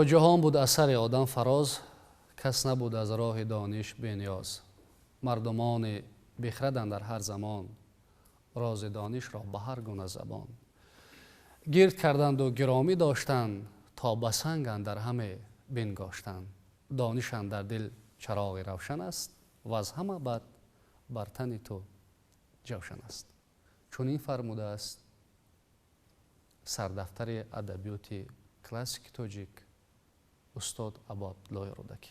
تا جهان بود از سر آدم فراز، کس نبود از راه دانش بی‌نیاز. مردمان بخردند در هر زمان، راز دانش را به هر گونه زبان. گرد کردند و گرامی داشتند، تا به سنگ اندر همه بنگاشتند. دانش اندر دل چراغ روشن است، و از همه بد بر تن تو جوشن است. چون این فرموده است سردفتر ادبیات کلاسیک تاجیک استاد ابوعبدالله رودکی.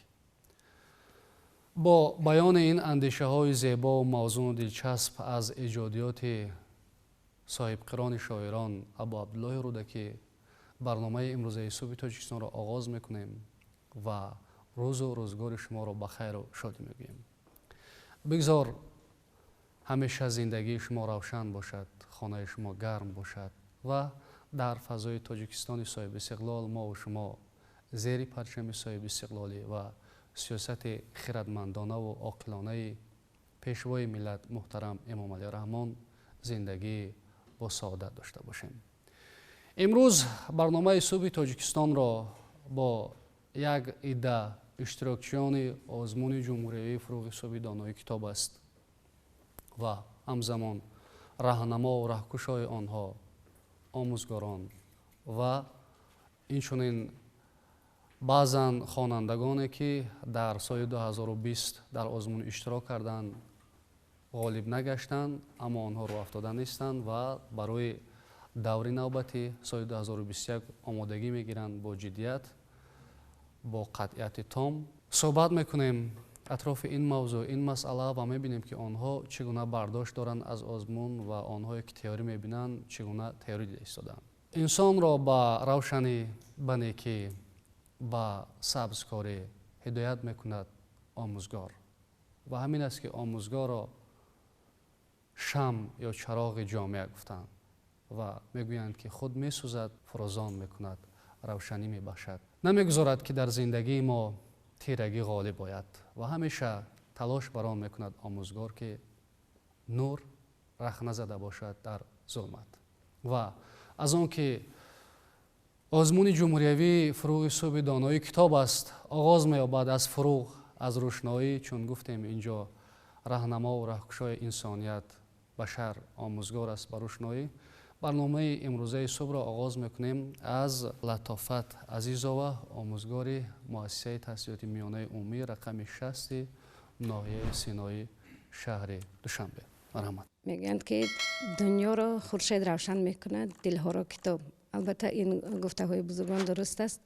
با بیان این اندیشه های زیبا و موزون و دلچسب از ایجادیات صاحب قران شاعران ابوعبدالله رودکی، برنامه امروزه صبح تاجیکستان را آغاز میکنیم و روز و روزگار شما را بخیر و شادی میگوییم. بگذار همیشه زندگی شما روشن باشد، خانه شما گرم باشد و در فضای تاجیکستان صاحب استقلال ما و شما زیر پرچم صاحب استقلالی و سیاست خردمندانه و عاقلانه پیشوای ملت محترم امام علی رحمان زندگی با سعادت داشته باشیم. امروز برنامه صبح تاجیکستان را با یک عده اشتراکچیان آزمون جمهوری فروغ صبح دانایی کتاب است و همزمان راهنما و راهگشای آنها آموزگاران و اینچنین بعضاً خوانندگانی که در سال 2020 در آزمون اشتراک کردند غالب نگشتند، اما آنها رو افتاده نیستند و برای دوره نوبتی سال 2021 آمادگی میگیرند. با جدیت، با قطعیت تام صحبت میکنیم اطراف این موضوع، این مسئله و میبینیم که آنها چگونه برداشت دارند از آزمون و آنهایی که تئوری میبینند چگونه تئوری ایستادند. انسان را به روشنی، به نیکی، به سبزکاری هدایت میکند آموزگار و همین است که آموزگار را شمع یا چراغ جامعه گفتند و میگویند که خود میسوزد، فروزان میکند، روشنی میبخشد. نمیگذارد که در زندگی ما تیرگی غالب باید و همیشه تلاش بران میکند آموزگار که نور رخ نزده باشد در ظلمت. و از آن که آزمون جمهوری فروغ صبح دانایی کتاب است، آغاز می‌یابد از فروغ، از روشنایی، چون گفتیم اینجا راهنما و راهگشای انسانیت بشر آموزگار است به روشنایی. برنامه امروزه صبح را آغاز میکنیم از لطافت عزیزاوه، آموزگار مؤسسه تحصیلات میانه عمومی رقم 60 ناحیه سینایی شهر دوشنبه. مرحمت. میگن که دنیا را خورشید روشن میکند، دلها را کتاب. البته این گفته های بزرگان درست است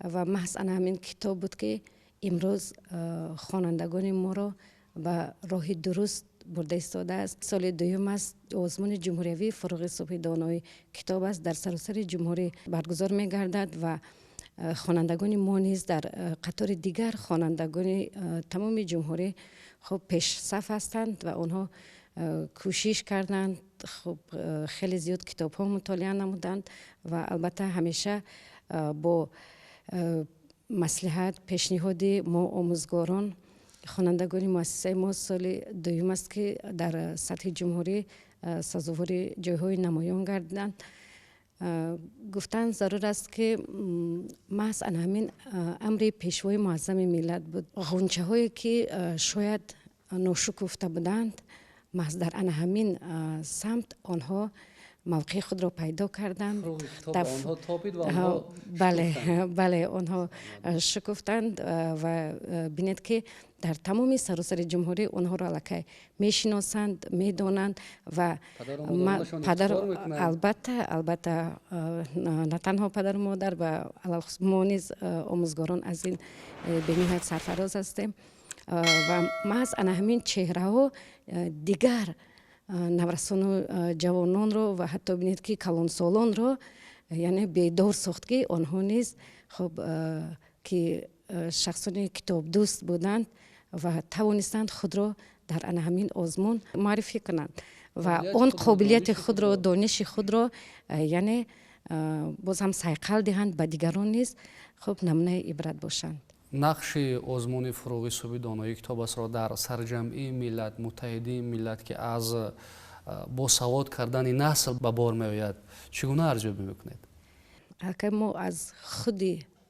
و محض همین کتاب بود که امروز خوانندگان ما را به راه درست برده ایستاده است. سال دوم است آزمون جمهوری فروغ صبح دانایی کتاب است، در سراسر جمهوری برگزار میگردد و خوانندگان ما نیز در قطار دیگر خوانندگان تمام جمهوری خب پیش صف هستند و آنها کوشش کردند. خب خیلی زیاد کتاب ها مطالعه نمودند و البته همیشه با مصلحت پیشنهاد ما آموزگاران خوانندگان مؤسسه ما سال دوم است که در سطح جمهوری سازوار جایهای نمایان گردیدند. گفتن ضرور است که محض همین امر پیشوای معظم ملت بود. غنچه هایی که شاید ناشکفته بودند، محض در همین سمت آنها موقع خود را پیدا کردند. آنها تابید و آنها بله آنها شکفتند و بینید که در تمام سراسر جمهوری آنها را الکی میشناسند، میدانند و البته نه تنها پدر و مادر و ما نیز آموزگاران از این به نهایت سرفراز هستیم و محض همین چهره ها دیگر نورسان و جوانان رو و حتی بینید که کلان سالان رو یعنی بیدار ساخت که آنها نیز خب که شخصانی کتاب دوست بودند و توانستند خود را در همین آزمون معرفی کنند و آن قابلیت خود را، دانش خود را یعنی باز هم سیقل دهند به دیگران نیز خب نمونه عبرت باشند. نقش آزمون فروغ صبح دانایی کتاب است را در سرجمعی ملت، متحدی ملت که از با سواد کردن نسل به بار میآید چگونه ارزیابی میکنید؟ که ما از خود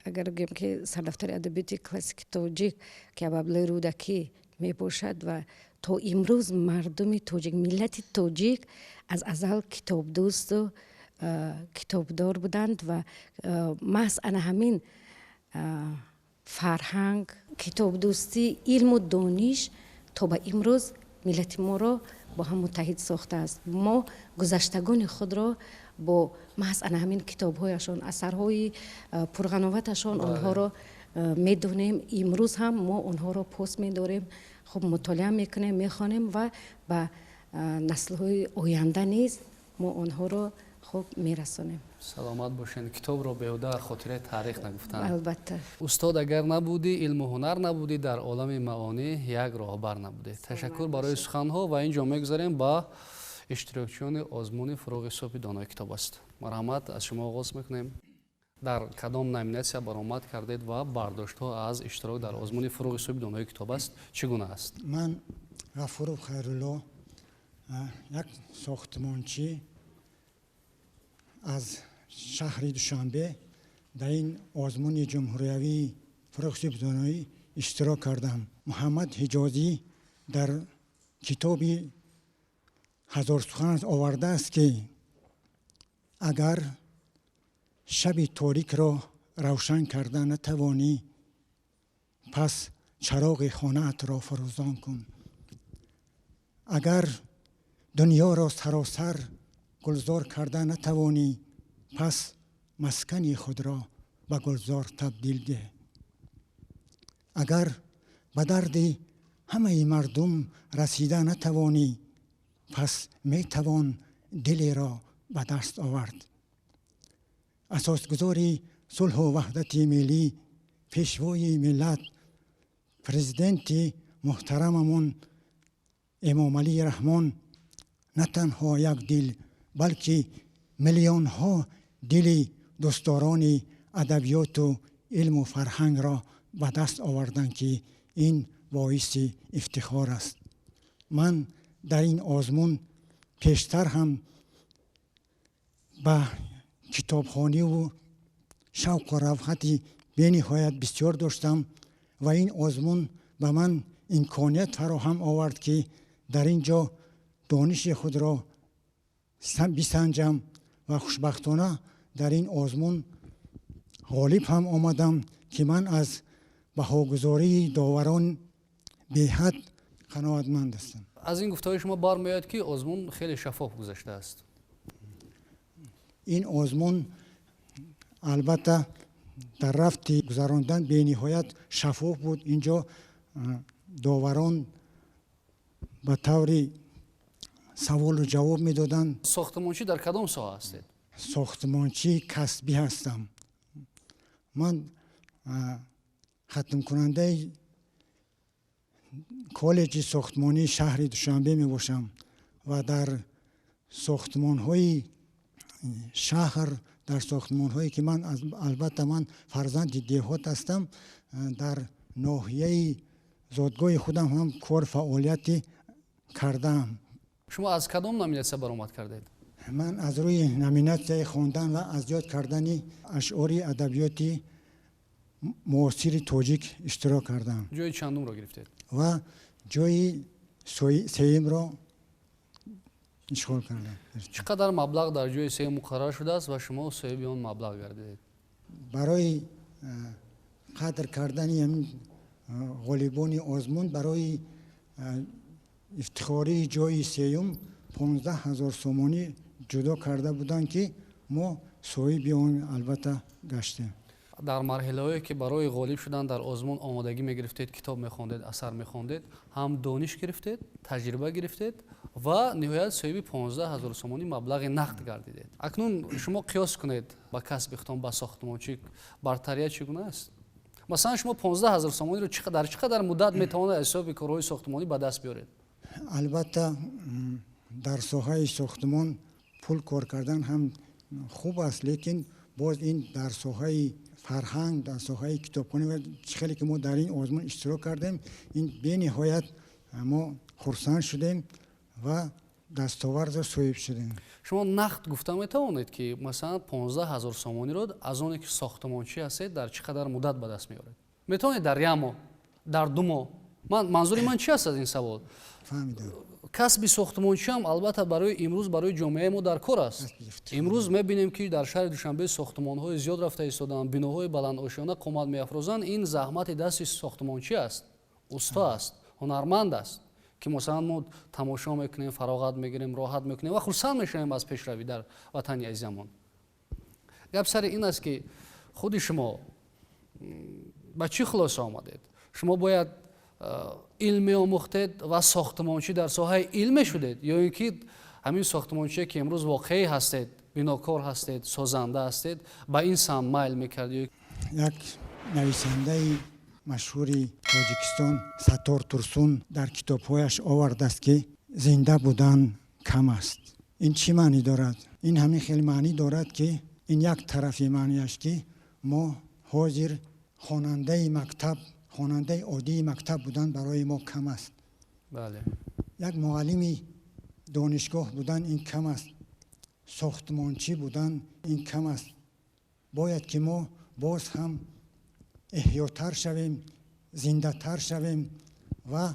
اگر بگیم که سردفتر ادبیات کلاسیک توجیک که ابله رودکی می باشد و تا امروز مردم توجیک، ملت توجیک از ازل کتاب دوست و کتابدار بودند و محض انا همین فرهنگ، کتاب دوستی، علم و دانش تا به امروز ملت ما را با هم متحد ساخته است. ما گذشتگان خود را با محض انا همین کتاب هایشان، اثرهای پرغناوتشان آنها را میدونیم. امروز هم ما آنها را پست میداریم، خب مطالعه میکنیم، میخوانیم و به نسل های آینده نیز ما آنها را خب میرسانیم. سلامت باشین. کتاب رو بیهوده خاطره تاریخ نگفتن. البته استاد اگر نبودی، علم و هنر نبودی، در عالم معانی یک راهبر نبودی. تشکر برای سخنها و اینجا میگذاریم با اشتراکچیان آزمون فروغ صبح دانای کتاب است. مرحمت از شما آغاز میکنیم. در کدام نامیناسیا برآمد کردید و برداشت ها از اشتراک در آزمون فروغ صبح دانای کتاب است چگونه است؟ من غفور خیرالله، یک ساختمانچی از شهر دوشنبه در این آزمون جمهوریوی فروغ صبح دانایی اشتراک کردم. محمد حجازی در کتاب هزار سخن آورده است که اگر شب تاریک را روشن کرده نتوانی، پس چراغ خانه‌ات را فروزان کن. اگر دنیا را سراسر گلزار کرده نتوانی، پس مسکن خود را به گلزار تبدیل ده. اگر به درد همه مردم رسیده نتوانی، پس می توان دل را به دست آورد. اساسگذاری صلح و وحدت ملی، پیشوای ملت، پرزیدنت محترممون امام علی رحمان نه تنها یک دل بلکه میلیون ها دل دوستداران ادبیات و علم و فرهنگ را به دست آوردند که این باعث افتخار است. من در این آزمون پیشتر هم به کتابخوانی و شوق و روحت بی‌نهایت بسیار داشتم و این آزمون به من امکانیت فراهم آورد که در اینجا دانش خود را بسنجم و خوشبختانه در این آزمون غالب هم آمدم که من از بهاگذاری داوران به حد قناعتمند هستم. از این گفته‌های شما برمیاد که آزمون خیلی شفاف گذشته است. این آزمون البته در رفت گذراندن به نهایت شفاف بود. اینجا داوران به طور سوال و جواب میدادند. ساختمانچی در کدام ساحه هستید؟ ساختمانچی کسبی هستم. من ختم کننده کالج ساختمانی شهر دوشنبه می باشم و در ساختمان های شهر، در ساختمان هایی که من البته من فرزند دهات هستم، در ناحیه زادگاه خودم هم کار فعالیتی کردم. شما از کدام نامیناسیا برآمد کردید؟ من از روی نامیناسیای خواندن و از یاد کردن اشعار ادبیات معاصر تاجیک اشتراک کردم. جای چندم را گرفتید؟ و جای سوم را اشغال کردم. چقدر مبلغ در جای سوم مقرر شده است و شما صاحب آن مبلغ گردید؟ برای قدر کردن این غالبان آزمون برای افتخاری جای سوم 15,000 سومانی جدا کرده بودند که ما صاحب آن البته گشتیم. در مرحله‌ای که برای غالب شدن در آزمون آمادگی می‌گرفتید، کتاب می‌خواندید، اثر می‌خواندید، هم دانش گرفتید، تجربه گرفتید و نهایت صاحب 15,000 سومانی مبلغ نقد گردیدید. اکنون شما قیاس کنید با کسب اختام با ساختمانچی برتری چگونه است؟ مثلا شما 15,000 سومانی رو در چقدر مدت می‌توانید حساب کارهای ساختمانی به دست بیارید؟ البته در ساحه ساختمان پول کار کردن هم خوب است، لیکن باز این در ساحه فرهنگ، در ساحه کتابخوانی و خیلی که ما در این آزمون اشتراک کردیم، این به نهایت ما خرسند شدیم و دستاورد صاحب شدیم. شما نقد گفته میتوانید که مثلا 15,000 سومانی رو از اونی که ساختمانچی هستید در چقدر مدت به دست میارید؟ میتونید در یک ماه، در 2 ماه؟ منظور من چی است از این سوال؟ فهمیدم. کسب ساختمانچی هم البته برای امروز برای جامعه ما در کار است. امروز میبینیم که در شهر دوشنبه ساختمان‌های زیاد رفته ایستادند، بناهای بلند آشیانه قامت می‌افروزند. این زحمت دست ساختمانچی است، استا است، هنرمند است که مثلا ما تماشا میکنیم، فراغت میگیریم، راحت میکنیم و خرسند میشیم از پیشروی در وطن عزیزمون. گپ سر این است که خود شما با چی خلاصه آمدید؟ شما باید علمی آموختید و ساختمانچی در ساحه علمی شدید، یا اینکه همین ساختمانچی که امروز واقعی هستید، بناکار هستید، سازنده هستید، با این سمت میل میکردید؟ یک نویسنده مشهوری تاجیکستان ستار تورسون در کتابهایش آورده است که زنده بودن کم است. این چی معنی دارد؟ این همین خیلی معنی دارد که این یک طرفی معنیش که ما حاضر خواننده عادی مکتب بودن برای ما کم است. بله. یک معلمی دانشگاه بودن این کم است. ساختمانچی بودن این کم است. باید که ما باز هم احیاتر شویم، زنده تر شویم و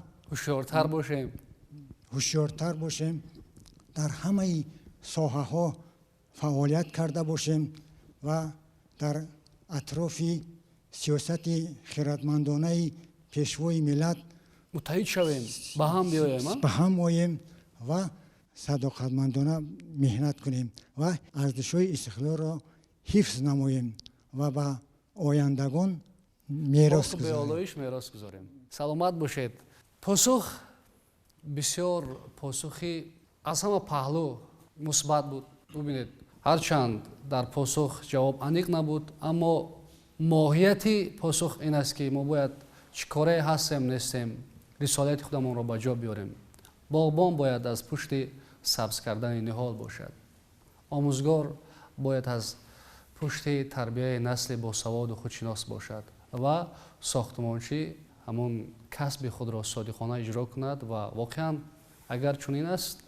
هوشیارتر باشیم، در همه ساحه ها فعالیت کرده باشیم و در اطراف سیاست خردمندانه پیشوای ملت متحد شویم، به هم بیاییم، به هم آییم و صداقتمندانه مهنت کنیم و ارزش‌های استقلال را حفظ نماییم و به آیندگان میراث گذاریم. سلامت باشید. پاسخ بسیار پاسخی از همه پهلو مثبت بود. ببینید، هرچند در پاسخ جواب عمیق نبود، اما ماهیت پاسخ این است که ما باید چیکاره هستیم نیستیم رسالت خودمون را به جا بیاریم. باغبان باید از پشت سبز کردن نهال باشد. آموزگار باید از پشت تربیه نسل با سواد و خودشناس باشد و ساختمانچی همون کسب خود را صادقانه اجرا کند و واقعا اگر چنین است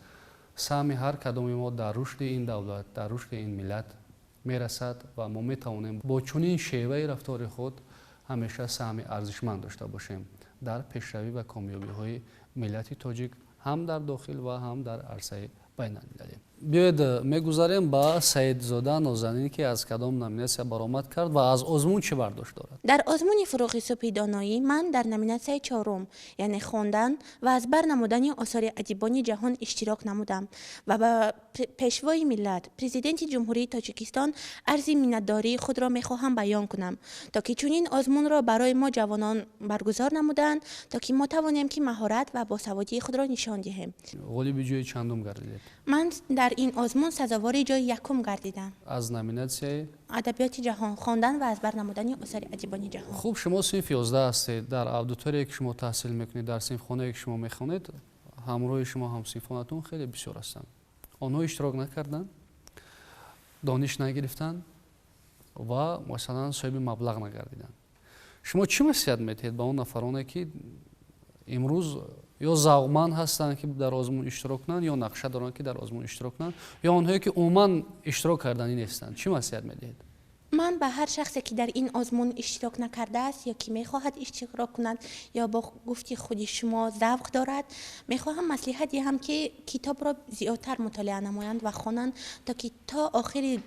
سهم هر کدام ما در رشد این دولت، در رشد این ملت میرسد و ما میتوانیم با چنین شیوه رفتار خود همیشه سهم ارزشمند داشته باشیم در پیشروی و کامیابی های ملت تاجیک، هم در داخل و هم در عرصه بین المللی. بیایید میگذاریم با سعیدزاده نازنین که از کدام نامیناسیون برآمد کرد و از آزمون چه برداشت دارد. در آزمون فروغ صبحی دانایی من در نامیناسیون 4 یعنی خواندن و از بر نمودن آثار ادیبان جهان اشتراک نمودم و به پیشوای ملت پرزیدنت جمهوری تاجیکستان عرض منتداری خود را میخواهم بیان کنم تا که چنین آزمون را برای ما جوانان برگزار نمودند تا که ما توانیم که مهارت و باسوادی خود را نشان دهیم. غالب جای چندم گردیدید؟ من در این آزمون سزاوار جای یکم گردیدم. از نامیناسیون ادبیات جهان، خواندن و از بر نمودن آثار ادیبان جهان. خوب، شما صنف 11 هستید. در اودیتوری که شما تحصیل میکنید، در صنف خانه که شما میخوانید، همراه شما هم صنفانتون خیلی بسیار هستند. آنها اشتراک نکردند، دانش نگرفتند و مثلا صاحب مبلغ نگردیدند. شما چی نصیحت میدهید به اون نفرانی که امروز یا ذوقمند هستند که در آزمون اشتراک کنند یا نقشه دارند که در آزمون اشتراک کنند، یا آنهایی که عموما اشتراک کردنی نیستند؟ چی نصیحت میدهید؟ من به هر شخصی که در این آزمون اشتراک نکرده است یا که میخواهد اشتراک کند یا با گفتی خود شما ذوق دارد، میخواهم مصلحت دهم که کتاب را زیادتر مطالعه نمایند و خوانند تا که تا آخر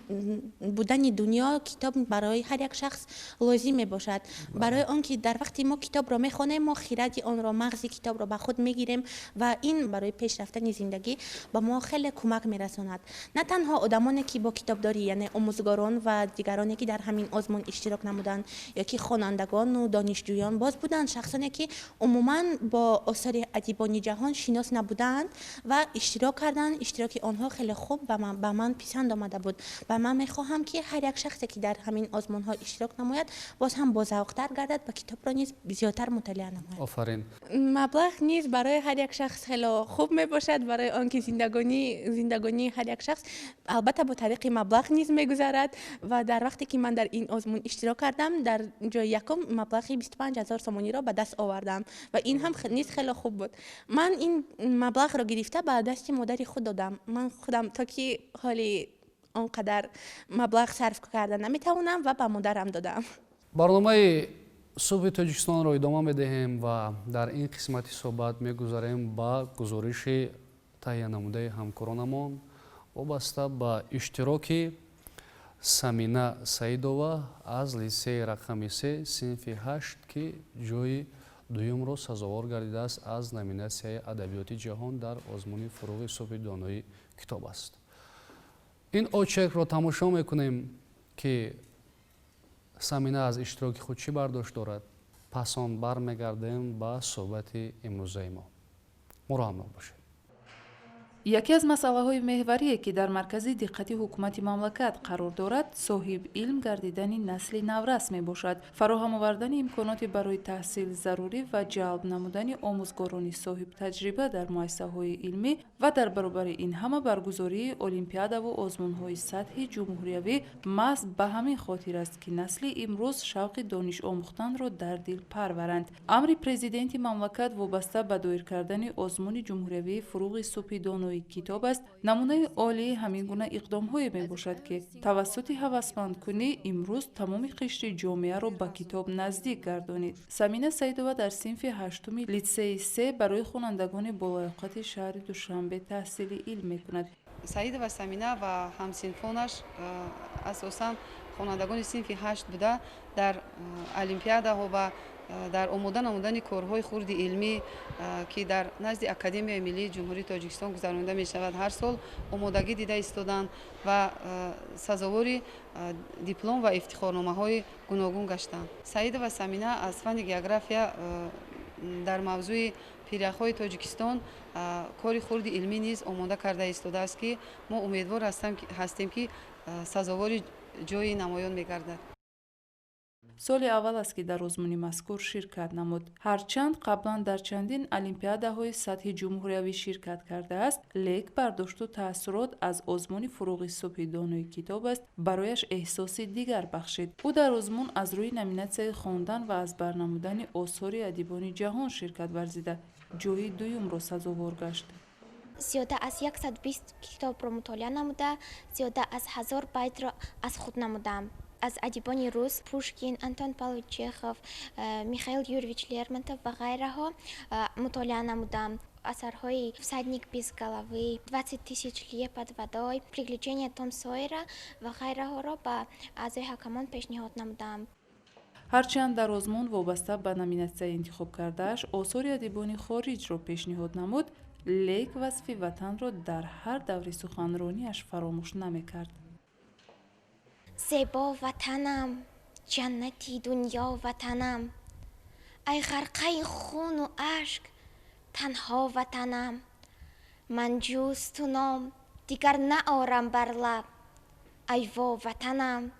بودن دنیا کتاب برای هر یک شخص لازم باشد. برای آنکه در وقتی ما کتاب را میخوانیم ما خیرات آن را، مغز کتاب را به خود میگیریم و این برای پیش رفتن زندگی به ما خیلی کمک میرساند. نه تنها آدمانی که با کتابداری یعنی آموزگاران و دیگرانی که در همین آزمون اشتراک نمودند یا که خوانندگان و دانشجویان باز بودند، شخصانی که عموما با آثار ادیبان جهان شناس نبودند و اشتراک کردند. اشتراک آنها خیلی خوب به من پسند آمده بود و من میخواهم که هر یک شخصی که در همین آزمون ها اشتراک نماید باز هم با ذوق‌تر گردد و کتاب را نیز زیادتر مطالعه نماید. آفرین. مبلغ نیز برای هر یک شخص خیلی خوب میباشد، برای آنکه زندگانی هر یک شخص البته با طریق مبلغ نیز میگذرد و در وقتی وقتی که من در این آزمون اشتراک کردم در جای یکم مبلغ 25,000 سومانی را به دست آوردم و این هم نیز خیلی خوب بود. من این مبلغ را گرفته به دست مادری خود دادم. من خودم تا که حالی آنقدر مبلغ صرف کردن نمیتوانم و به مادرم دادم. برنامه صبح تاجیکستان را ادامه میدهیم و در این قسمتی صحبت میگذاریم با گزارش تهیه نموده همکارانمان وابسته به اشتراک سامینه سعیدова از لیسه رقم 3 صنف 8 که جای دوم را سزاوار گردیده است از نامیناسیای ادبیات جهان در آزمون فروغ صبح دانایی کتاب است. این اوچک را تماشا میکنیم که سامینه از اشتراک خود چی برداشت دارد. پس آن برمیگردیم به صحبت امروزه ما. ما را همراه باشید. یکی از مسئله‌های محوریه که در مرکز دقت حکومت مملکت قرار دارد صاحب علم گردیدن نسل نورس می باشد. فراهم آوردن امکانات برای تحصیل ضروری و جلب نمودن آموزگاران صاحب تجربه در مؤسسه‌های علمی و در برابر این همه برگزاری المپیادا و آزمون‌های سطحی جمهوریوی محض به همین خاطر است که نسل امروز شوق دانش آموختن را در دل پرورند. امر پرزیدنت مملکت وابسته به دایر کردن آزمون جمهوریوی فروغ صبح دانایی کتاب است نمونه عالی همین گونه اقدام‌های می باشد که توسط هوسمندکنی امروز تمام قشر جامعه را به کتاب نزدیک گردانید. سامینه سعیدова در صنف 8 لیسه 3 برای خوانندگان بالایقت شهر دوشنبه تحصیل علم می‌کند. سعیدова سامینه و همسنفانش اساساً خوانندگان صنف 8 بوده در المپیادا و در آماده نمودن کارهای خرد علمی که در نزد اکادمی ملی جمهوری تاجیکستان گذرانده می شود هر سال آمادگی دیده ایستادند و سزاوار دیپلم و افتخارنامه های گوناگون گشتند. سعیدова سامینه از فن گئوگرافیا در موضوع پیرخ‌های تاجیکستان کاری خرد علمی نیز آماده کرده ایستاده است که ما امیدوار هستیم که سزاوار جای نمایان می‌گردد. سال اول است که در آزمون مذکور شرکت نمود. هرچند قبلا در چندین المپیاداهای سطح جمهوریوی شرکت کرده است، لیک برداشت و تأثیرات از آزمون فروغ صبح دانایی کتاب است برایش احساس دیگر بخشید. او در آزمون از روی نامیناسیای خواندن و از برنمودن آثار ادیبان جهان شرکت ورزیده جای دوم را سزاوار گشت. زیاده از 120 کتاب را مطالعه نموده، زیاده از 1000 بیت را از خود نمودم. از ادیبان روس پوشکین، آنتون پاولویچ چخوف، میخائیل یوریویچ لرمونتوف و غیره ها مطالعه نمودم. اثرهای всадник без головы, 20 тысяч лье под водой, приключения Том Сойера و غیره ها را به اعضای حکمان پیشنهاد نمودم. هرچند در آزمون وابسته به نامیناسیای انتخاب کردهش آثار ادیبان خارج را پیشنهاد نمود، لیک وصف وطن را در هر دور سخنرانیش فراموش نمیکرد. زیبا وطنم، جنتی دنیا وطنم، ای غرقه خون و اشک تنها وطنم، من جز تو نام دیگر نآرم بر لب، ای وا وطنم،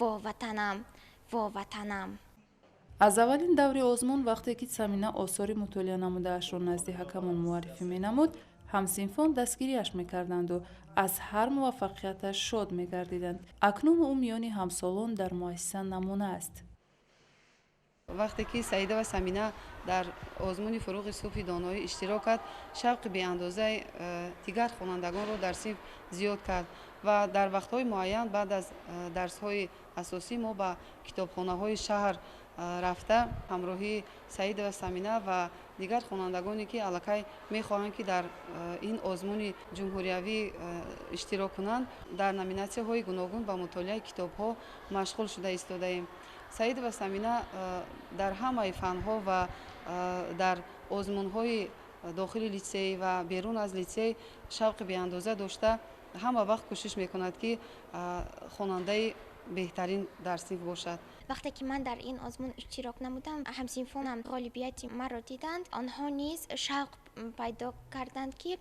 وا وطنم، وا وطنم. از اولین دور آزمون وقتی که سامینه آثار مطالعه نموده اش را نزد حکمان معرفی می نمود، همسنفان دستگیریش میکردند و از هر موفقیتش شاد میگردیدند. اکنون او میان همسالان در مؤسسه نمونه است. وقتی که سعیدова سامینه در آزمون فروغ صبح دانایی اشتراک کرد، شوق بی اندازه دیگر خوانندگان را در صنف زیاد کرد و در وقت‌های معین بعد از درس‌های اساسی ما به کتابخانه‌های شهر رفته همراهی سعیدова سامینه و دیگر خوانندگانی که الکی می‌خواهند که در این آزمون جمهوریوی اشتراک کنند در نامیناسی‌های گوناگون با مطالعه کتاب‌ها مشغول شده ایستاده‌ایم. سعیدова سامینه در همه فن‌ها و در آزمون‌های داخل لیسه و بیرون از لیسه شوق بی‌اندازه داشته همه وقت کوشش می‌کند که خواننده بهترین در صنف باشد. وقتی که من در این آزمون اشتراک نمودم، همسنفانم غالبیت مرا دیدند. آنها نیز شوق пайдо карданд ки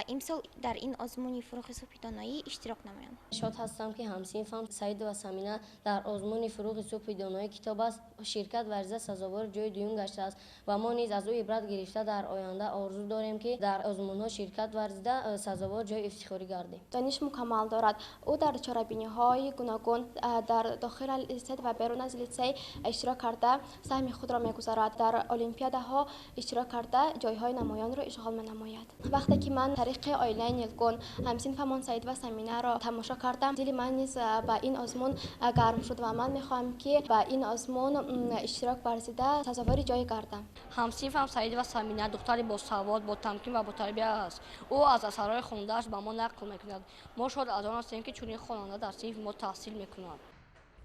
имсол дар ин озмуни фурӯғи субҳи доноӣ иштирок намоянд. шод ҳастам ки ҳамсинфам Саидова Самина дар озмуни фурӯғи субҳи доноӣ китоб аст ширкат варзида сазовори ҷои дуюм гаштааст ва мо низ аз ӯ ибрат гирифта дар оянда орзу дорем ки дар озмунҳо ширкат варзида сазовор ҷои ифтихорӣ гардем. دانش مکمل دارد. او در چاره‌بینی‌های گوناگون در داخل لیسه و بیرون از لیسه اشتراک کرده سهم خود را می‌گذارد. در المپیادها اشتراک کرده جای‌های نمایان را اشغال می‌نماید. وقتی که من طریق آیلین نیلگون همسنفمان سعید و سمینه را تماشا کردم دل من نیز به این آزمون گرم شد و من می‌خواهم که به این آزمون اشتراک ورزیده سزاواری جای گردم. همسنفم سعید و سمینه دختری با سواد با تمکین و با تربیت است. او از اثرهای خوانده‌اش به ما نقل می‌کند. ما شاد از آن هستیم که چنین خواننده در صنف ما تحصیل می‌کند.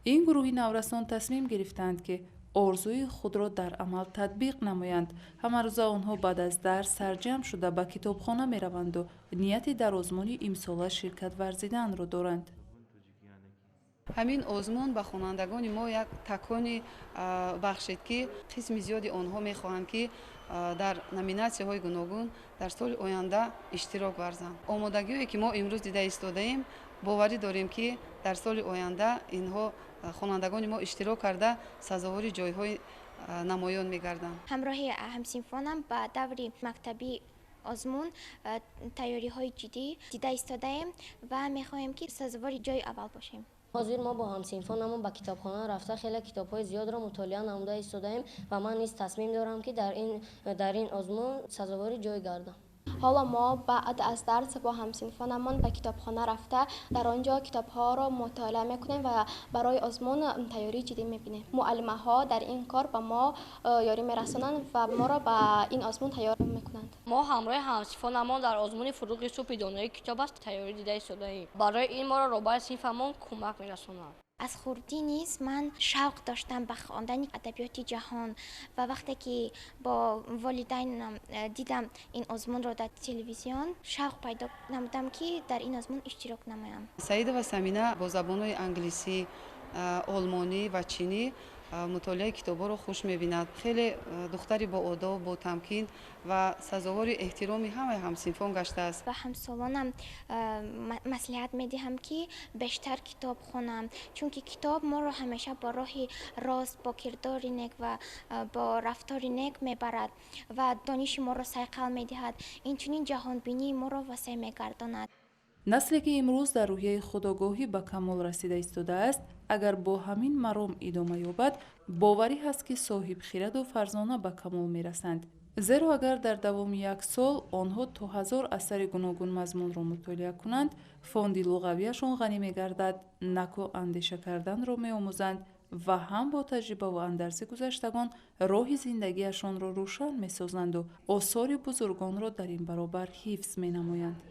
این گروهی نورسان تصمیم گرفتند که آرزوی خود را در عمل تطبیق نمایند. همه روز آنها بعد از درس سرجم شده به کتابخانه می‌روند و نیتی در آزمون امسال شرکت ورزیدن را دارند. ҳамин озмун ба хонандагони мо як такони бахшед ки қисми зиёди онҳо мехоҳанд ки дар номинатсияҳои гуногун дар соли оянда иштирок варзанд. омодагиҳое ки мо имрӯз дида истодаем боварӣ дорем ки дар соли оянда инҳо хонандагони мо иштирок карда сазовори ҷойҳои намоён мегарданд. ҳамроҳи ҳамсинфонам ба даври мактаби آزمون تیاری های جدی دیده ایستاده‌ایم و می‌خواهیم که سزاوار جای اول باشیم. حاضر ما با همسنفانمون به کتابخانه رفته خیلی کتاب‌های زیاد را مطالعه نموده ایستاده‌ایم و من نیز تصمیم دارم که در این آزمون سزاوار جای گردم. حالا ما بعد از درس با همسنفانمان به کتابخانه رفته در آنجا کتاب‌ها را مطالعه می‌کنیم و برای آزمون تیاری جدی می‌بینیم. معلم‌ها در این کار به ما یاری می‌رسانند و ما را به این آزمون تیار می‌کنند. ما همراه همسنفانمان در آزمون فروغ صبح دانایی کتاب است تیاری دیده ایستاده‌ایم. برای این ما را رهبر صنفمان کمک می‌رسانند. از خردی نیز من شوق داشتم به خواندن ادبیات جهان و وقتی که با والدینم دیدم این آزمون را در تلویزیون شوق پیدا نمودم که در این آزمون اشتراک نمایم. سعیده و سمینه با زبان‌های انگلیسی، آلمانی و چینی مطالعه کتاب‌ها رو خوش می‌بیند. خیلی دختری با آداب، با تمکین و سزاوار احترام همه همسنفان گشته است. و همسالانم مصلحت می‌دهم که بیشتر کتاب خوانم چون که کتاب ما رو همیشه با راه راست، با کردار نیک و با رفتار نیک میبرد و دانش ما رو صیقل می‌دهد. این چنین جهان بینی ما رو وسیع می‌گرداند. نسلی که امروز در روحیه خودآگاهی به کمال رسیده ایستاده است اگر با همین مرام ادامه یابد باوری هست که صاحب خرد و فرزانه به کمال میرسند. زیرا اگر در دوام یک سال آنها تا 1000 اثر گوناگون مضمون را مطالعه کنند فوند لغویشان غنی میگردد، نک و اندیشه کردن را میآموزند و هم با تجربه و اندرز گذشتگان راه زندگیشان را روشن میسازند و آثار بزرگان را در این برابر حفظ مینمایند.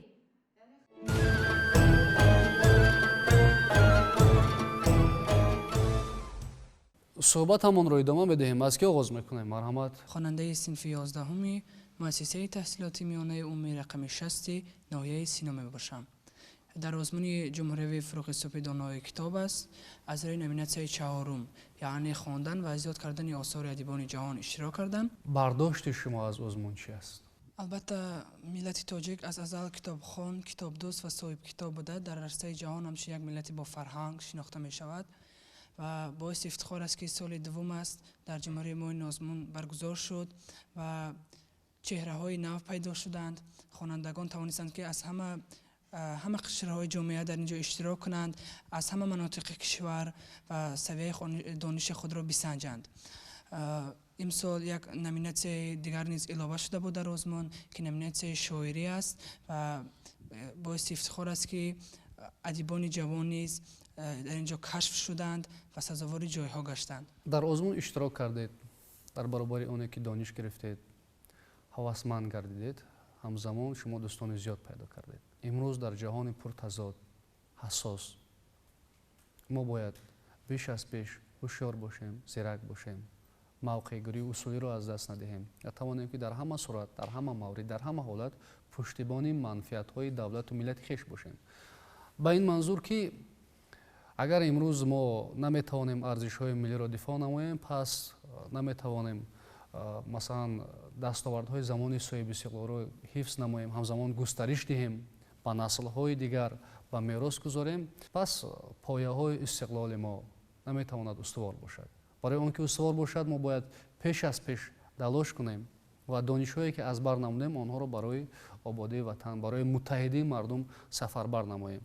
صحبتمان رو ادامه بدهیم. از کی آغاز میکنیم؟ مرحمت. خواننده صنف 11 مؤسسه تحصیلاتی میانه عمومی رقم 60 ناحیه سینا میباشم. در آزمون جمهوری فروغ صبح دانایی کتاب است. از روی نامیناسیون 4 یعنی خواندن و زیاد کردن آثار ادیبان جهان اشتراک کردم. برداشت شما از آزمون چی است؟ البته ملت تاجیک از ازل کتابخوان، کتاب دوست و صاحب کتاب بوده. در عرصه جهان همچنین یک ملت با فرهنگ شناخته می شود و باعث افتخار است که سال دوم است در جمهوری ما این آزمون برگزار شد و چهره های نو پیدا شدند. خوانندگان توانستند که از همه قشرهای جامعه در اینجا اشتراک کنند، از همه مناطق کشور و سویه دانش خود را بسنجند. امسال یک نامیناسیون دیگر نیز علاوه شده بود در آزمون که نامیناسیون شاعری است و باعث افتخار است که ادیبان جوان نیز در اینجا کشف شدند و سزاوار جایها گشتند. در آزمون اشتراک کردید، در برابر اونی که دانش گرفتید هوسمند گردیدید، همزمان شما دوستان زیاد پیدا کردید. امروز در جهان پرتضاد، حساس، ما باید بیش از پیش هوشیار باشیم، زیرک باشیم، موقع گیری اصولی را از دست ندهیم. توانیم که در همه صورت، در همه مورد، در همه حالت پشتیبانی منفعت‌های دولت و ملت خویش باشیم. با این منظور که اگر امروز ما نمیتوانیم ارزش‌های ملی را دفاع نماییم، پس نمیتوانیم масалан дастовардҳои замони соҳиби истиқлолро ҳифз намоем, ҳамзамон густариш диҳем, ба наслҳои дигар ба мерос гузорем, пас пояҳои истиқлоли мо наметавонад устувор бошад. барои он ки устувор бошад, мо бояд пеш аз пеш талош кунем ва донишҳое ки аз бар намудем онҳоро барои ободии ватан, барои муттаҳидии мардум сафарбар намоем.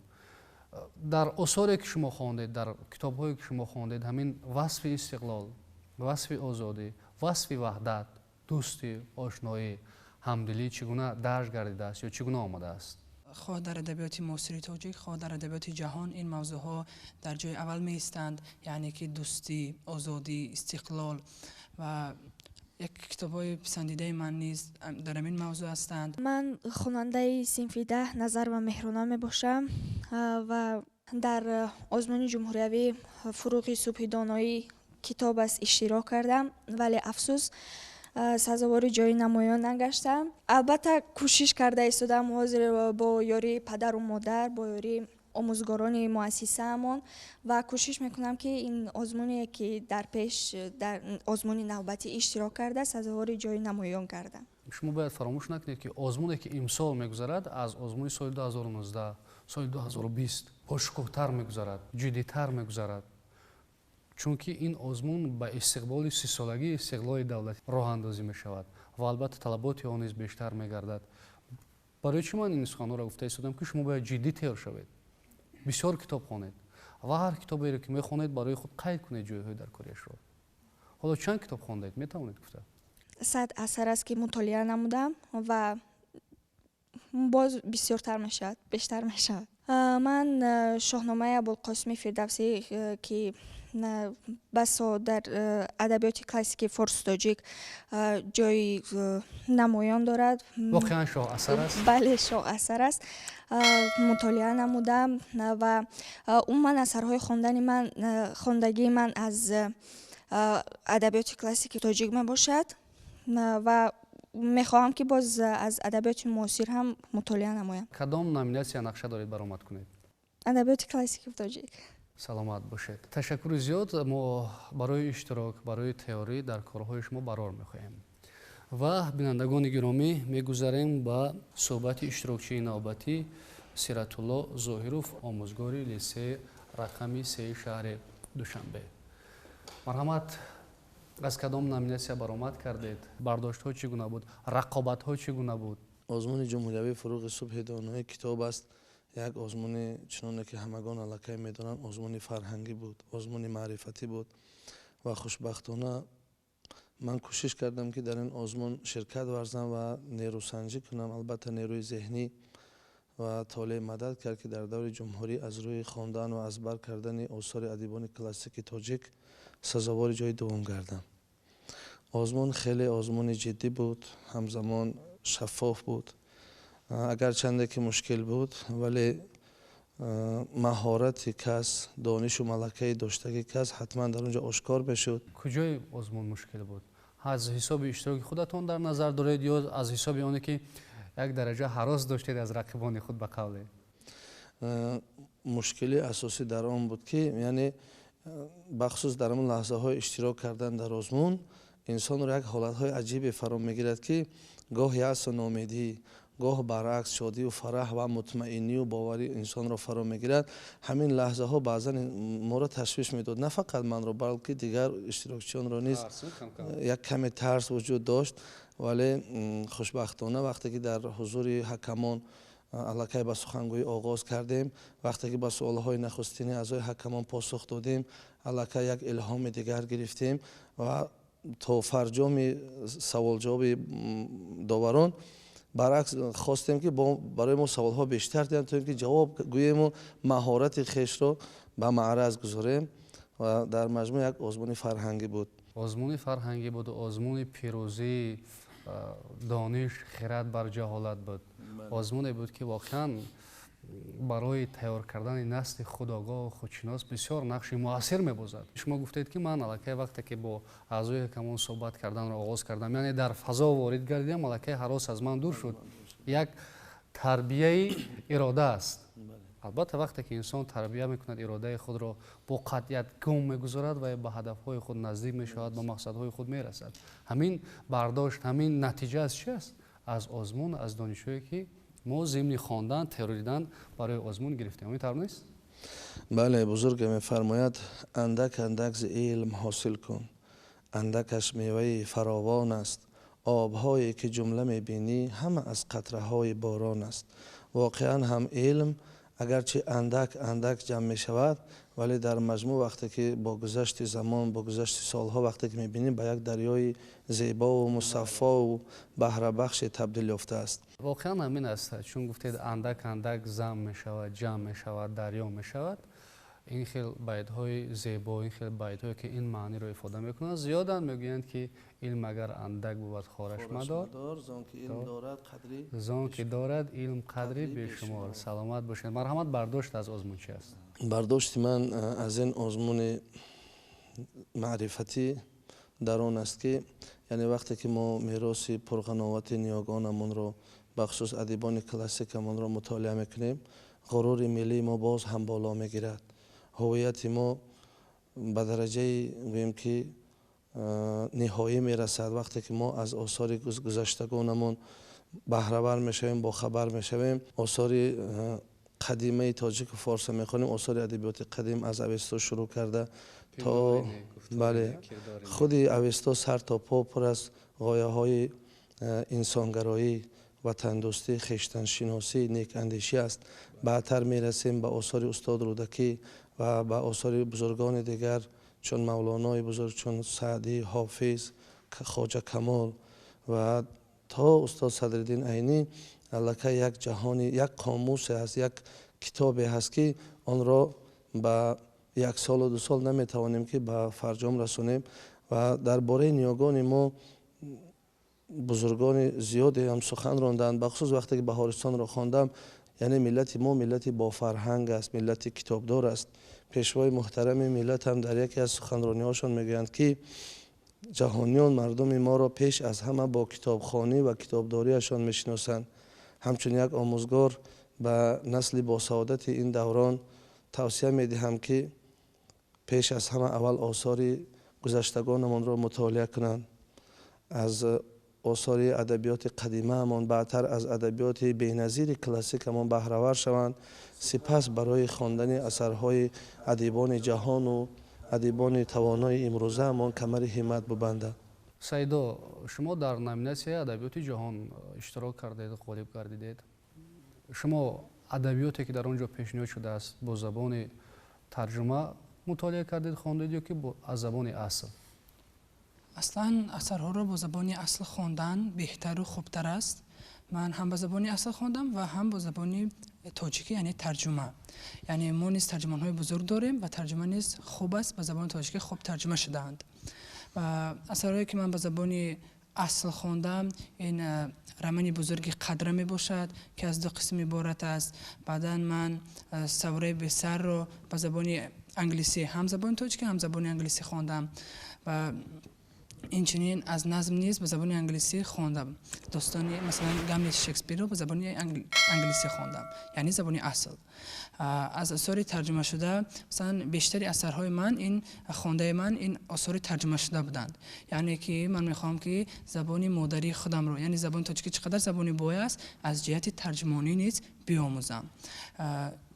дар осоре ки шумо хондед, дар китобҳое ки шумо хондед, ҳамин васфи истиқлол, васфи озодӣ, васфи ваҳдат, дӯстӣ, ошноӣ, ҳамдилӣ чӣ гуна дарж гардидааст ё чӣ гуна омадааст? خواه در ادبیات معاصر تاجیک، خواه در ادبیات جهان این موضوعها در جای اول می ایستند، یعنی که دوستی، آزادی، استقلال و یک کتاب‌های پسندیده من نیز در این موضوع هستند. من خواننده صنف 10 نظر و مهرانه می باشم و در آزمون جمهوریوی فروغ صبح دانایی کتاب است اشتراک کردم، ولی افسوس سزاوار جای نمایان نگشتم. البته کوشش کرده ایستادم حاضر با یاری پدر و مادر، با یاری آموزگاران مؤسسه امون و کوشش میکنم که این آزمونی که در پیش در آزمون نوبتی اشتراک کرده سزاوار جای نمایان کردم. شما باید فراموش نکنید که آزمونی که امسال میگذرد از آزمون سال 2019 سال 2020 پرشکوه‌تر میگذرد، جدی‌تر میگذرد. чунки ин озмун ба истиқболи сисолагии истиқлоли давлатӣ роҳандозӣ мешавад ва албатта талаботи он низ бештар мегардад. барои чӣ ман ин суханҳоро гуфта истодам ки шумо бояд ҷиддӣ тайёр шавед, бисёр китоб хонед ва ҳар китоберо ки мехонед барои худ қайд кунед ҷойҳои дар корияшро. ҳоло чанд китоб хондед, метавонед гуфта? 100 асар аст ки мутолиа намудам ва боз бисёртар мешавад, бештар мешавад. ман шоҳномаи абулқосими фирдавсӣ ки басо дар адабиёти классикии форсу тоҷик ҷои намоён дорад. воқеан шоҳ асар аст? бале, шоҳ асар аст. мутолиа намудам ва умуман асарҳои хондагии ман аз адабиёти классикии тоҷик мебошад ва мехоҳам ки боз аз адабиёти муосир ҳам мутолиа намоям. кадом номинатсия нақша доред баромад кунед? адабиёти классикии тоҷик. саломат бошед. ташаккури зиёд. мо барои иштирок, барои теорӣ дар корҳои шумо барор мехоҳем. ва бинандагони гиромӣ мегузарем ба суҳбати иштирокчии навбатӣ Сиратулло Зоҳиров, омӯзгори лисеи рақами 3 шаҳри Душанбе. марҳамат, аз кадом номинатсия баромад кардед? бардоштҳо чӣ гуна буд? рақобатҳо чӣ гуна буд? озмуни ҷумҳуриявии фуруғи субҳи доноӣ китоб аст. як озмуни чуноне ки ҳамагон аллакай медонанд, озмуни фарҳангӣ буд, озмуни маърифатӣ буд ва хушбахтона ман кӯшиш кардам ки дар ин озмун ширкат варзам ва нерӯсанҷӣ кунам, албатта нерӯи зеҳнӣ ва толе мадад кард ки дар даври ҷумҳурӣ аз рӯи хондан ва азбар кардани осори адибони классики тоҷик сазовори ҷои дуввум гардам. озмун хеле озмуни ҷиддӣ буд, ҳамзамон шаффоф буд. агарчанде ки мушкил буд, вале маҳорати кас, донишу малакаи доштаги кас ҳатман дар он ҷо ошкор мешуд. куҷои озмун мушкил буд? аз ҳисоби иштироки худатон дар назар доред ё аз ҳисоби оне ки як дараҷа ҳарос доштед аз рақибони худ ба қавле? мушкили асосӣ дар он буд ки яъне бахусус дар ҳамон лаҳзаҳои иштирок кардан дар озмун инсонро як ҳолатҳои аҷибе фаро мегирад ки гоҳ яъсу номедӣ, гоҳ баръакс шодию фараҳ ва мутмаинию боварӣ инсонро фаро мегирад. ҳамин лаҳзаҳо баъзан моро ташвиш медод, на фақат манро, балки дигар иштирокчиёнро низ як каме тарс вуҷуд дошт. вале хушбахтона вақте ки дар ҳузури ҳакамон аллакай ба сухангӯӣ оғоз кардем, вақте ки ба суолҳои нахустини аъзои ҳакамон посух додем, аллакай як илҳоми дигар гирифтем ва то фарҷоми саволҷавоби доварон баръакс хостем ки барои мо саволҳо бештар диҳанд, то ин ки ҷавоб гӯему маҳорати хешро ба маъраз гузорем ва дар маҷмӯъ як озмуни фарҳангӣ буд. озмуни фарҳангӣ буд, озмуни пирӯзӣ, дониш, хирад бар ҷаҳолат буд. озмуне буд ки воқеан барои тайёр кардани насли худогоҳ, худшинос бисёр нақши муассир мебозад. шумо гуфтед ки ман аллакай вақте ки бо аъзои ҳакамон суҳбат карданро оғоз кардам, яъне дар фазо ворид гардидам, аллакай ҳарос аз ман дур шуд. як тарбияи ирода аст. البته وقتی که انسان تربیت میکند اراده خود را با قطعیت گم میگذارد و به هدفهای خود نزدیک میشود، به مقصدهای خود میرسد. همین برداشت، همین نتیجه از چی است؟ از آزمون، از دانشجویی که ما ضمن خواندن، تئوری برای آزمون گرفتیم. اینطور نیست؟ بله، بزرگ میفرماید اندک اندک ز علم حاصل کن، اندکش میوه فراوان است. آبهایی که جمله میبینی همه از قطره های باران است. واقعا هم علم اگرچه اندک اندک جمع می شود، ولی در مجموع وقتی که با گذشت زمان، با گذشت سالها وقتی که میبینیم به یک دریای زیبا و مصفا و بهره بخش تبدیل یافته است. واقعا همین است، چون گفتید اندک اندک جمع می شود، جمع می شود، دریا می شود. این خیلی بیت‌های زیبا، این خیلی بیت‌هایی که این معنی رو افاده میکنند. زیادا میگویند که علم اگر اندک بود خارش مدار، زان که دارد علم قدری بیشمار. سلامت باشید. مرحمت، برداشت از آزمون چی است؟ برداشت من از این آزمون معرفتی در آن است که یعنی وقتی که ما میراث پرقناوت نیاگانمون رو بخصوص ادیبان کلاسیکمون رو مطالعه میکنیم، غرور ملی ما باز هم بالا میگیرد. هویت ما به درجه گوییم که نهایی میرسد وقتی که ما از آثار گذشتگانمون بهره ور میشویم، با خبر میشویم. آثار قدیمه تاجیک و فارس میخوانیم، آثار ادبیات قدیم از اوستا شروع کرده تا بله خود اوستا سر تا پا پر از غایه های انسانگرایی، وطن دوستی، خویشتن شناسی، نیک اندیشی است. بعدتر میرسیم به آثار استاد رودکی و به آثار بزرگان دیگر چون مولانای بزرگ، چون سعدی، حافظ، خواجه کمال و تا استاد صدرالدین عینی. البته یک جهانی، یک قاموس هست، یک کتابی هست که آن را به یک سال و 2 سال نمیتوانیم که به فرجام رسونیم. و درباره نیاگان ما بزرگان زیادی هم سخن راندند، بخصوص وقتی که بهارستان را خواندم. یعنی ملت ما ملت با فرهنگ است، ملت کتابدار است. پیشوای محترم ملت هم در یکی از سخنرانی هاشون میگویند که جهانیان مردم ما را پیش از همه با کتابخوانی و کتابداریشان میشناسند. همچون یک آموزگار به نسل با سعادت این دوران توصیه میدهم که پیش از همه اول آثار گذشتگانمان را مطالعه کنند، از آثار ادبیات قدیمه همان بعدتر از ادبیات بی‌نظیر کلاسیک همان بهره ور شوند، سپس برای خواندن اثرهای ادیبان جهان و ادیبان توانای امروزه همان کمر همت ببندند. سعیدا، شما در نامیناسیون ادبیات جهان اشتراک کردید، غالب گردیدید. شما ادبیاتی که در آنجا پیشنهاد شده است با زبان ترجمه مطالعه کردید، خواندید یا که از زبان اصل؟ اصلا اثرها را با زبان اصل خواندن بهتر و خوبتر است. من هم با زبان اصل خواندم و هم با زبان تاجیکی، یعنی ترجمه. یعنی ما نیز ترجمان های بزرگ داریم و ترجمه نیز خوب است، به زبان تاجیکی خوب ترجمه شده‌اند. و اثرهایی که من به زبان اصل خواندم، این رمن بزرگ قدره می باشد که از 2 قسم عبارت است. بعدا من سوره به سر رو به زبان انگلیسی، هم زبان تاجیکی هم زبان انگلیسی خواندم. و اینچنین از نظم نیز به زبان انگلیسی خواندم. داستان مثلا گملت شکسپیر رو به زبان انگلیسی خواندم، یعنی زبان اصل. از آثار ترجمه شده مثلا بیشتری اثرهای من، این خوانده من این آثار ترجمه شده بودند. یعنی که من میخوام که زبان مادری خودم رو، یعنی زبان تاجیکی چقدر زبان بوی است، از جهت ترجمانی نیز بیاموزم.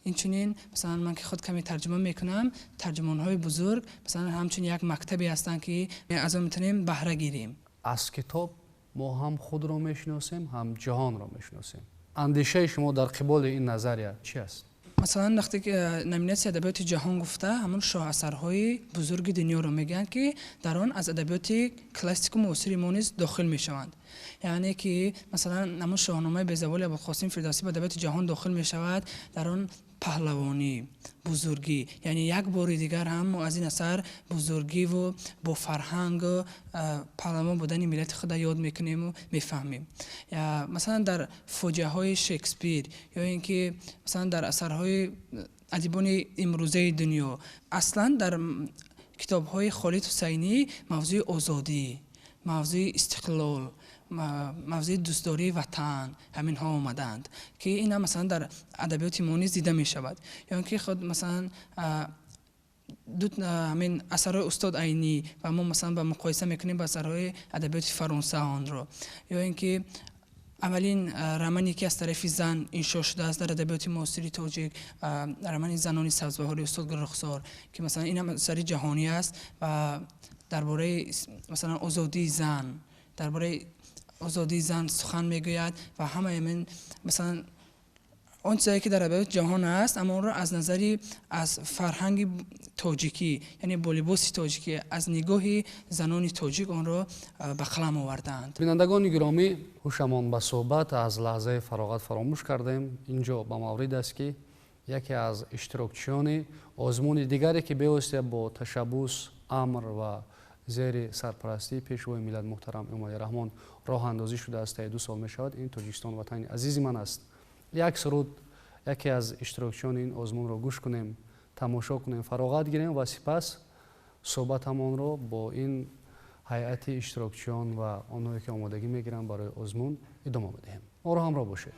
اینچنین مثلا من که خود کمی ترجمه میکنم، ترجمان های بزرگ مثلا همچنین یک مکتبی هستند که از آن میتونیم بهره گیریم. از کتاب ما هم خود را میشناسیم، هم جهان را میشناسیم. اندیشه شما در قبال این نظریه چی است؟ مثلا وقتی که نامیناسی ادبیات جهان گفته، همون شاه اثرهای بزرگ دنیا رو میگن که در آن از ادبیات کلاسیک و معاصر ما نیز داخل میشوند. یعنی که مثلا همون شاهنامه بیزوال ابوالقاسم فردوسی به ادبیات جهان داخل میشود. در آن پهلوانی، بزرگی، یعنی یک بار دیگر هم ما از این اثر بزرگی و با فرهنگ و پهلوان بودن ملت خود یاد میکنیم و میفهمیم. یا مثلا در فوجه های شکسپیر، یا اینکه مثلا در اثرهای ادیبان امروزه دنیا، اصلا در کتاب های خالد حسینی موضوع آزادی، мавзӯи истиқлол, мавзӯи дӯстдории ватан ҳаминҳо омаданд ки ина масалан дар адабиёти мо низ дида мешавад. ё ин ки худ масалан ҳамин асарҳои устод айнӣ ва мо масалан ба муқоиса мекунем ба асарҳои адабиёти фаронса онро, ё ин ки аввалин романе ки аз тарафи зан иншо шудааст дар адабиёти муосири тоҷик, романи занони сабзбаҳори устод Гулрухзор, ки масалан ин ҳам асари ҷаҳонӣ аст ва дар бораи масалан озодии зан, дар бораи озодии зан сухан мегӯяд ва ҳамаи мин масалан он чизое ки дар адабиёти ҷаҳон аст, аммо онро аз назари аз фарҳанги тоҷикӣ, яъне бо либоси тоҷикӣ, аз нигоҳи занони тоҷик онро ба қалам овардаанд. бинандагони гиромӣ, ҳушамон ба суҳбат аз лаҳзаи фароғат фаромӯш кардем. Инҷо ба маврид аст ки яке аз иштирокчиёни озмуни дигаре ки бевосита бо ташаббус, амр ва зери сарпарастии пешвои миллат муҳтарам Эмомалӣ Раҳмон роҳандозӣ шудааст. Таи 2 сол мешавад. ин Тоҷикистон ватани азизи ман аст. як суруд яке аз иштирокчиёни ин озмунро гӯш кунем, тамошо кунем, фароғат гирем ва сипас суҳбатамонро бо ин ҳайати иштирокчиён ва онҳое ки омодагӣ мегиранд барои озмун идома медиҳем. моро ҳамроҳ бошед.